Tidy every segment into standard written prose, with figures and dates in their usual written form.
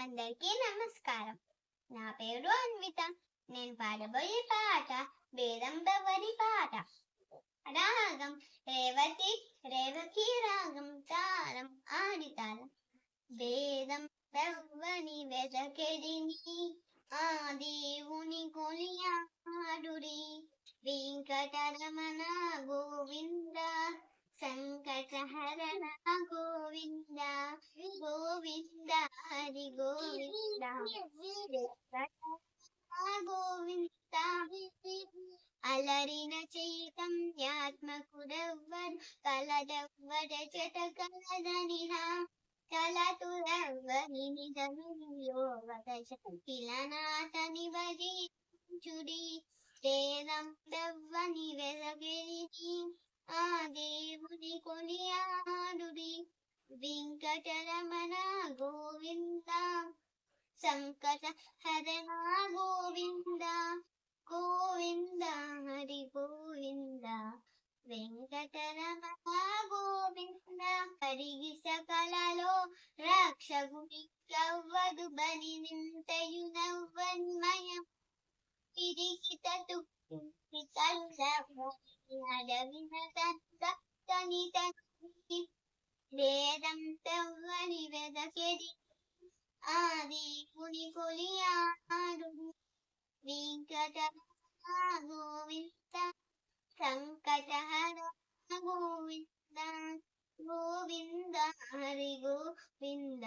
అందరికీ నమస్కారం. నా పేరు అన్విత. నేను పాడబోయే పాట వేదం దవ్వని పాట. రాగం రేవతి, రేవతి రాగం, తాళం ఆడితాళం. వేదం దవ్వని వెదకెడిని, ఆ దేవుని కొలియాడుడి. వెంకటరమణ గోవింద, సంకటహరణ గోవింద, గోవింద హరి గోవింద, గోవింద. అలరిన చైతన్యాత్మకుడెవ్వడు, కలదెవ్వడ చెట కలదనిరా. కలతులెవ్వని నిజమియోగతని భజించుడి. వేదం దవ్వని వెదగిరిని, ఆ దేవుని కొలియాడుడి. వెంకటరమణ గోవింద, సంకట హరణ గోవింద, గోవింద హరి గోవింద, వెంకటరమణ గోవింద. కరిగి సకలలో రక్షకునికవ్వదు, బలి నింతయు నవ్వని మయం. తిరిగి వేదం తవ్వని వెదకెడి, ఆ దేవుని కొలియాడుడి. వెంకటరమణ గోవింద, సంకటహర గోవింద, గోవింద హరి గోవింద,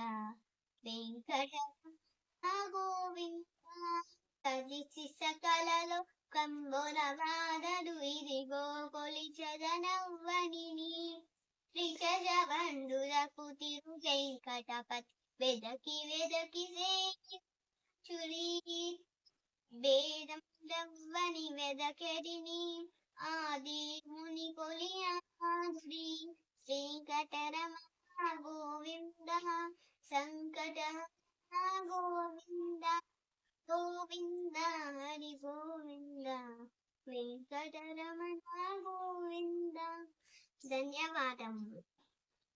వెంకటరమణ గోవింద. కదిసి సకలలో కంబులవాడడు, ఇదిగో కొలిచదనవ్వని. త్రిజబండులకు తిరుగైకటపతి, వెదకి వెదకి సేచుడి. వేదం దవ్వని వెదకెడిని, ఆ దేవుని కొలియాడుడి. వెంకటరమణ గోవింద, సంకటహరణ గోవింద, గోవింద హరి గోవింద, వెంకటరమణ గోవింద. ధన్యవాదములు.